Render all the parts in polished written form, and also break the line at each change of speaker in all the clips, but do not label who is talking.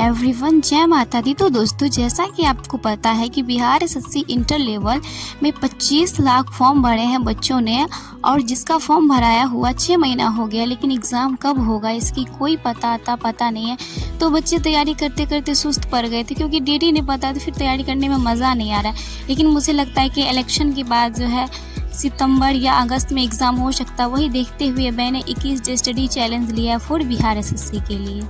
Everyone, जय माता दी। तो दोस्तों, जैसा कि आपको पता है कि बिहार एसएससी इंटर लेवल में 25 लाख फॉर्म भरे हैं बच्चों ने, और जिसका फॉर्म भराया हुआ 6 महीना हो गया, लेकिन एग्ज़ाम कब होगा इसकी कोई पता नहीं है। तो बच्चे तैयारी करते करते सुस्त पड़ गए थे, क्योंकि डेट ही नहीं पता तो फिर तैयारी करने में मज़ा नहीं आ रहा है। लेकिन मुझे लगता है कि इलेक्शन के बाद जो है सितंबर या अगस्त में एग्ज़ाम हो सकता है। वही देखते हुए मैंने 21 डे स्टडी चैलेंज लिया फॉर बिहार एसएससी के लिए।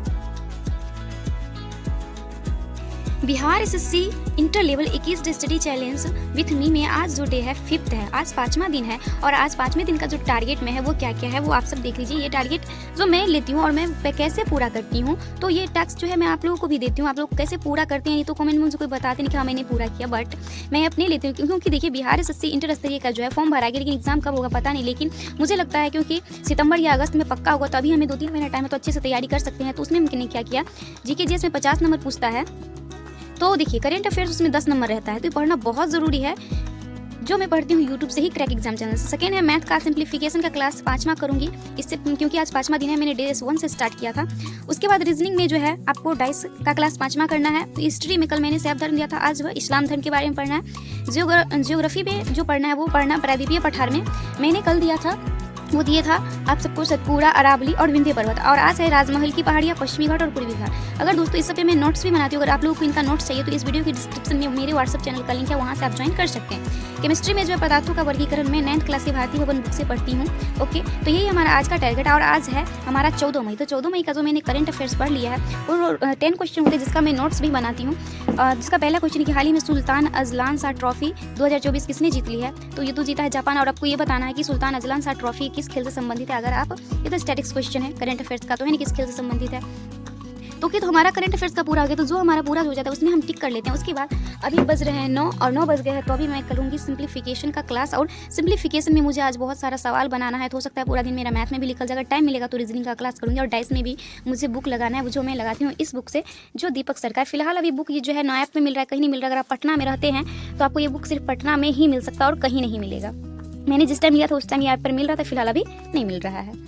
Bihar SSC inter level 21 day study challenge with me में आज जो डे है 5th है, आज 5वां दिन है। और आज 5वें दिन का जो टारगेट में है वो क्या क्या है वो आप सब देख लीजिए। ये टारगेट जो मैं लेती हूँ और मैं कैसे पूरा करती हूँ, तो ये टास्क जो है मैं आप लोगों को भी देती हूँ। आप लोग कैसे पूरा करते हैं ये तो कमेंट में मुझे कोई बताते नहीं कि हाँ मैंने पूरा किया, बट मैं अपने लेती हूँ। क्योंकि देखिए बिहार एसएससी इंटर स्तरीय का जो है फॉर्म भरा गया, लेकिन एग्जाम कब होगा पता नहीं। लेकिन मुझे लगता है क्योंकि सितंबर या अगस्त में पक्का होगा, तो अभी हमें 2-3 महीना टाइम है, तो अच्छे से तैयारी कर सकते हैं। तो उसमें मैंने क्या किया, जीके जीएस में 50 नंबर पूछता है, तो देखिए करंट अफेयर्स उसमें 10 नंबर रहता है, तो पढ़ना बहुत ज़रूरी है, जो मैं पढ़ती हूँ यूट्यूब से ही क्रैक एग्जाम चैनल से। सेकेंड है मैथ का सिंप्लीफिकेशन का क्लास 5वां करूँगी इससे, क्योंकि आज 5वां दिन है, मैंने डे 1 से स्टार्ट किया था। उसके बाद रीजनिंग में जो है आपको डाइस का क्लास 5वां करना है। हिस्ट्री में कल मैंने सैफ धर्म दिया था, आज वह इस्लाम धर्म के बारे में पढ़ना है। जियोग्राफी में जो पढ़ना है वो पढ़ना प्रायद्वीपीय पठार में मैंने कल दिया था, वो दिए था आप सबको सतपुड़ा, अरावली और विंध्य पर्वत। और आज है राजमहल की पहाड़ियाँ, पश्चिमी घाट और पूर्वी घाट। अगर दोस्तों इस सब पे मैं नोट्स भी बनाती हूँ, अगर आप लोगों को इनका नोट्स चाहिए तो इस वीडियो के डिस्क्रिप्शन में मेरे व्हाट्सअप चैनल का लिंक है, वहाँ से आप ज्वाइन कर सकते हैं। केमिस्ट्री में जो है पदार्थों का वर्गीकरण मैं 9th क्लास की भारतीय भवन बुक से पढ़ती हूँ। ओके, तो यही हमारा आज का टारगेट है। और आज है हमारा 14 मई, तो 14 मई का जो मैंने करंट अफेयर्स पढ़ लिया है वो 10 क्वेश्चन होंगे, जिसका मैं नोट्स भी बनाती हूँ। जिसका पहला क्वेश्चन है कि हाल ही में सुल्तान अजलान शाह ट्रॉफी 2024 किसने जीत ली है, तो ये तो जीता है जापान। और आपको ये बताना है कि सुल्तान अजलान शाह ट्रॉफी किस खेल से संबंधित है। अगर आप, ये तो स्टैटिक्स क्वेश्चन है करंट अफेयर्स का, तो है नहीं किस खेल से संबंधित है। तो कि तो हमारा करंट अफेयर्स का पूरा हो गया, तो जो हमारा पूरा हो जाता है उसमें हम टिक कर लेते हैं। उसके बाद अभी बज रहे हैं 9 और 9 बज गए हैं, तो अभी मैं करूँगी सिंप्लीफिकेशन का क्लास। और सिंप्लीफिकेशन में मुझे आज बहुत सारा सवाल बनाना है, तो हो सकता है पूरा दिन मेरा मैथ में भी निकल जाएगा। टाइम मिलेगा तो रीजनिंग का क्लास करूँगी। और डाइस में भी मुझे बुक लगाना है, जो मैं लगाती हूँ इस बुक से, जो दीपक सर का है। फिलहाल अभी बुक ये जो है नायक में मिल रहा है, कहीं नहीं मिल रहा। अगर आप पटना में रहते हैं तो आपको ये बुक सिर्फ पटना में ही मिल सकता है और कहीं नहीं मिलेगा। मैंने जिस टाइम लिया था उस टाइम यहाँ पर मिल रहा था, फिलहाल अभी नहीं मिल रहा है।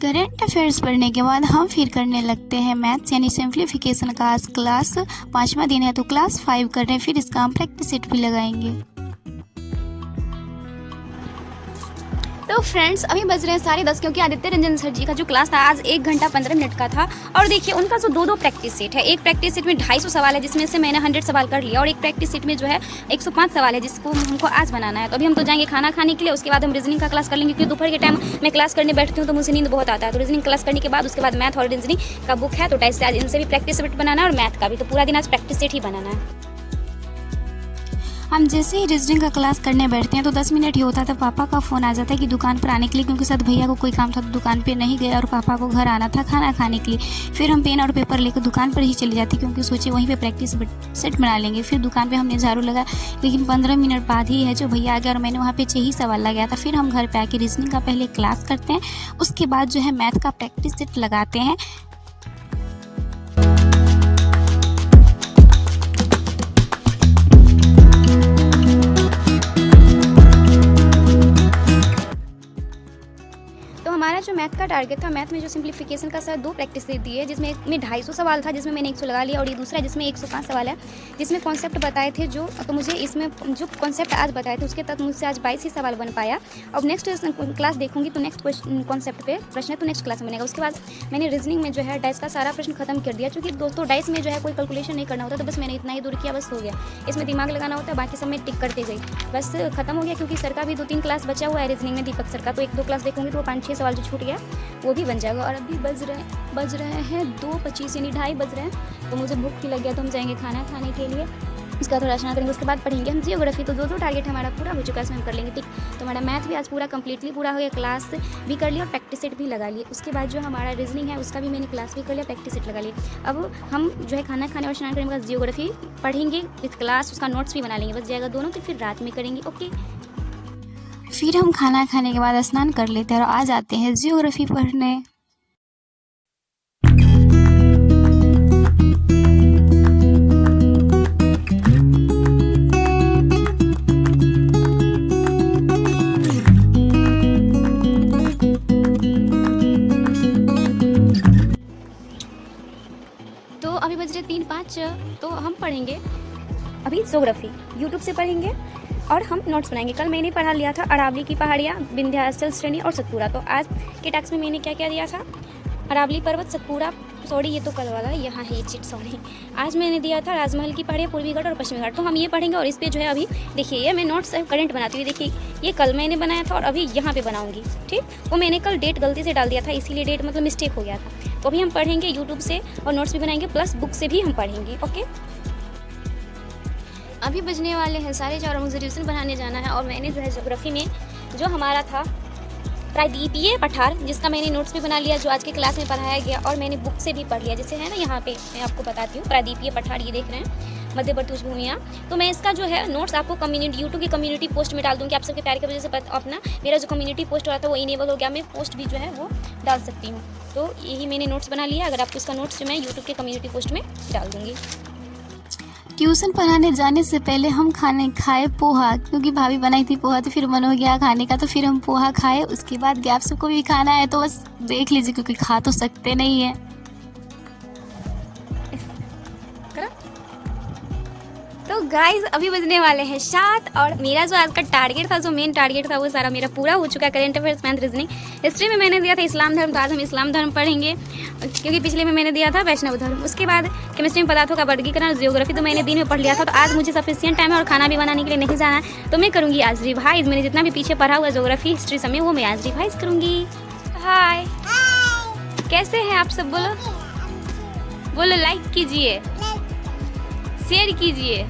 करंट अफेयर्स पढ़ने के बाद हम फिर करने लगते हैं मैथ्स यानी सिंप्लीफिकेशन का। आज क्लास 5वां दिन है, तो क्लास 5 कर रहे हैं, फिर इसका हम प्रैक्टिस सेट भी लगाएंगे।
तो फ्रेंड्स अभी बज रहे हैं 10:30, क्योंकि आदित्य रंजन सर जी का जो क्लास था आज 1 घंटा 15 मिनट का था। और देखिए उनका जो 2 प्रैक्टिस सेट है, एक प्रैक्टिस सेट में 250 सवाल है, जिसमें से मैंने 100 सवाल कर लिया, और एक प्रैक्टिस सेट में जो है 105 सवाल है, जिसको हमको आज बनाना है। तो अभी हम तो जाएंगे खाना खाने के लिए, उसके बाद हम रीजनिंग का क्लास कर लेंगे, क्योंकि दोपहर के टाइम मैं क्लास करने बैठती हूँ तो मुझे नींद बहुत आता है। तो रीजनिंग क्लास करने के बाद उसके बाद मैथ और रीजनिंग का बुक है, तो डाइस से आज इनसे भी प्रैक्टिस सेट बनाना है और मैथ का भी, तो पूरा दिन आज प्रैक्टिस सेट ही बनाना है।
हम जैसे ही रीजनिंग का क्लास करने बैठते हैं तो 10 मिनट ही होता है, तो पापा का फ़ोन आ जाता है कि दुकान पर आने के लिए, क्योंकि साथ भैया को कोई काम था तो दुकान पे नहीं गए और पापा को घर आना था खाना खाने के लिए। फिर हम पेन और पेपर लेकर दुकान पर ही चले जाते, क्योंकि सोचे वहीं पे प्रैक्टिस सेट बना लेंगे। फिर दुकान पे हमने झाड़ू लगा, लेकिन 15 मिनट बाद ही है जो भैया आ गया, और मैंने वहाँ पे 6 ही सवाल लगाया था। फिर हम घर पे आके रीजनिंग का पहले क्लास करते हैं, उसके बाद जो है मैथ का प्रैक्टिस सेट लगाते हैं।
हमारा जो मैथ का टारगेट था, मैथ में जो सिंप्लीफिकेशन का सर 2 प्रैक्टिस दे दी है, जिसमें एक में 250 सवाल था, जिसमें मैंने 100 लगा लिया, और ये दूसरा जिसमें 105 सवाल है, जिसमें कॉन्सेप्ट बताए थे जो, तो मुझे इसमें जो कॉन्सेप्ट आज बताए थे उसके तहत मुझसे आज 22 ही सवाल बन पाया। अब नेक्स्ट क्लास देखूंगी तो नेक्स्ट कॉन्सेप्ट पे प्रश्न है, तो नेक्स्ट क्लास में बनेगा। उसके बाद मैंने रीजनिंग में जो है डाइस का सारा प्रश्न खत्म कर दिया, क्योंकि दोस्तों डाइस में जो है कोई कैलकुलेशन नहीं करना होता, तो बस मैंने इतना ही दूर किया, बस हो गया। इसमें दिमाग लगाना होता है, बाकी सब में टिक करते गई, बस खत्म हो गया। क्योंकि सर का भी 2-3 क्लास बचा हुआ है रीजनिंग में, दीपक सर का, तो 1-2 क्लास देखूंगी तो 5-6 सवाल जो छूट गया वो भी बन जाएगा। और अभी बज रहे हैं 2:25 यानी 2:30 बज रहे हैं, तो मुझे भूख भी लग गया, तो हम जाएंगे खाना खाने के लिए। उसका थोड़ा स्नान करेंगे, उसके बाद पढ़ेंगे हम जियोग्राफी। तो 2 टारगेट हमारा पूरा हो चुका है, इसमें हम कर लेंगे टिक। तो हमारा मैथ भी आज पूरा कंप्लीटली पूरा हो गया, क्लास भी कर लिया और प्रैक्टिस सेट भी लगा लिए। उसके बाद जो हमारा रीजनिंग है उसका भी मैंने क्लास भी कर लिया, प्रैक्टिस सेट लगा लिया। अब हम जो है खाना खाने और स्नान करने के बाद जियोग्राफी पढ़ेंगे विथ क्लास, उसका नोट्स भी बना लेंगे, बस जाएगा दोनों, तो फिर रात में करेंगे। ओके,
फिर हम खाना खाने के बाद स्नान कर लेते हैं और आ जाते हैं जियोग्राफी पढ़ने।
अभी ज्योग्राफी यूट्यूब से पढ़ेंगे और हम नोट्स बनाएंगे। कल मैंने पढ़ा लिया था अरावली की पहाड़ियाँ, विंध्याचल श्रेणी और सतपुड़ा। तो आज के टास्क में मैंने क्या क्या दिया था, अरावली पर्वत, सतपुड़ा, सॉरी ये तो कल वाला है, यहाँ है ये चीट, सॉरी। आज मैंने दिया था राजमहल की पहाड़ियाँ, पूर्वी घाट और पश्चिमी घाट। तो हम ये पढ़ेंगे और इस पे जो है अभी देखिए ये मैं नोट्स करंट बनाती हुई, देखिए ये कल मैंने बनाया था और अभी यहाँ पे बनाऊंगी, ठीक। वो मैंने कल डेट गलती से डाल दिया था, इसीलिए डेट मतलब मिस्टेक हो गया था। तो अभी हम पढ़ेंगे यूट्यूब से और नोट्स भी बनाएंगे, प्लस बुक से भी हम पढ़ेंगे, ओके। अभी बजने वाले हैं 4:30 और मुझे रिविजन बनाने जाना है। और मैंने जो है ज्योग्राफी में जो हमारा था प्रायद्वीपीय पठार, जिसका मैंने नोट्स भी बना लिया, जो आज के क्लास में पढ़ाया गया, और मैंने बुक से भी पढ़ लिया। जैसे है ना यहाँ पे मैं आपको बताती हूँ, प्रायद्वीपीय पठार ये देख रहे हैं, मध्यप्रदेश भूमियाँ। तो मैं इसका जो है नोट्स आपको कम्युनिटी यूट्यूब की कम्युनिटी पोस्ट में डाल दूँगी। आप सबके प्यार की वजह से अपना मेरा जो कम्युनिटी पोस्ट हो रहा था वो इनेबल हो गया, मैं पोस्ट भी जो है वो डाल सकती हूँ। तो यही मैंने नोट्स बना लिया। अगर आपको इसका नोट्स जो मैं यूट्यूब के कम्युनिटी पोस्ट में डाल दूँगी।
ट्यूशन पढ़ाने जाने से पहले हम खाए पोहा, क्योंकि भाभी बनाई थी पोहा, तो फिर मन हो गया खाने का, तो फिर हम पोहा खाए। उसके बाद गैप सबको भी खाना है, तो बस देख लीजिए, क्योंकि खा तो सकते नहीं है।
तो गाइज अभी बजने वाले हैं 7 और मेरा जो आज का टारगेट था, जो मेन टारगेट था, वो सारा मेरा पूरा हो चुका है। Current affairs, math, reasoning. History में मैंने दिया था इस्लाम धर्म, तो आज हम इस्लाम धर्म पढ़ेंगे, क्योंकि पिछले में मैंने दिया था वैष्णव धर्म। उसके बाद केमिस्ट्री में पदार्थों का वर्गीकरण, जियोग्राफी तो मैंने दिन में पढ़ लिया था। तो आज मुझे सफिशिएंट टाइम है और खाना भी बनाने के लिए नहीं जाना है, तो मैं करूँगी आज रिवाइज। मैंने जितना भी पीछे पढ़ा हुआ जियोग्राफी, हिस्ट्री समय, वो मैं आज रिवाइज करूँगी। हाय, कैसे हैं आप सब? बोलो लाइक कीजिए, शेयर कीजिए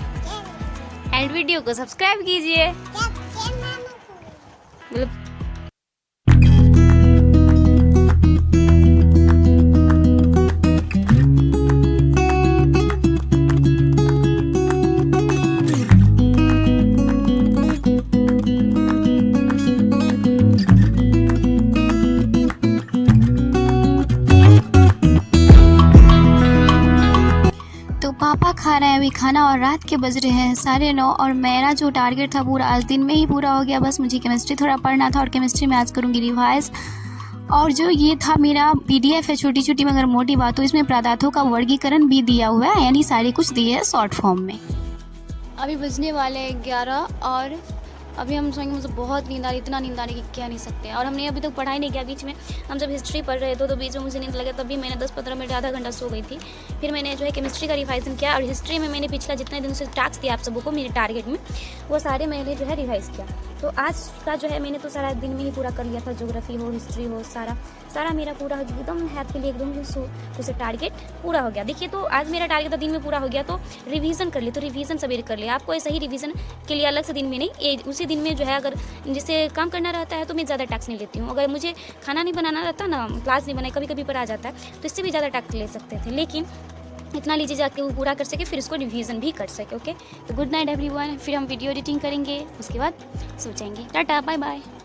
एंड वीडियो को सब्सक्राइब कीजिए।
पापा खा रहे हैं अभी खाना और रात के बज रहे हैं 9:30 और मेरा जो टारगेट था पूरा आज दिन में ही पूरा हो गया। बस मुझे केमिस्ट्री थोड़ा पढ़ना था और केमिस्ट्री में आज करूँगी रिवाइज। और जो ये था मेरा PDF है, छोटी छोटी मगर मोटी बातों, इसमें पदार्थों का वर्गीकरण भी दिया हुआ है, यानी सारे कुछ दिए है शॉर्ट फॉर्म में। अभी बजने वाले 11 और अभी हम सोएंगे। मुझे बहुत नींद आ रही, इतना नींद आ रही कि कह नहीं सकते। और हमने अभी तक पढ़ाई नहीं किया। बीच में हम जब हिस्ट्री पढ़ रहे थे तो बीच में मुझे नींद लगे, तब भी मैंने 10-15 मिनट आधा घंटा सो गई थी। फिर मैंने जो है केमिस्ट्री का रिवाइजन किया और हिस्ट्री में मैंने पिछला जितने दिन से टास्क दिया आप सबों को मेरे टारगेट में, वो सारे मैंने जो है रिवाइज किया। तो आज का जो है मैंने तो सारा दिन में ही पूरा कर लिया था, ज्योग्राफी हो, हिस्ट्री हो, सारा मेरा पूरा एकदम हैप्पीली एकदम उसे टारगेट पूरा हो गया। देखिए, तो आज मेरा टारगेट दिन में पूरा हो गया, तो रिवीजन कर ली, तो रिवीजन सवेरे कर लिया। आपको ऐसा ही रिवीजन के लिए अलग से दिन में नहीं, उसी दिन में जो है अगर जिससे काम करना रहता है तो मैं ज़्यादा टास्क नहीं लेती हूँ। अगर मुझे खाना नहीं बनाना रहता ना, क्लास नहीं बनाए, कभी कभी पर आ जाता है, तो इससे भी ज़्यादा टास्क ले सकते थे, लेकिन इतना लीजिए जाके वो पूरा कर सके, फिर उसको रिवीजन भी कर सके। ओके, तो गुड नाइट एवरीवन। फिर हम वीडियो एडिटिंग करेंगे, उसके बाद सो जाएंगे। Tata, bye bye.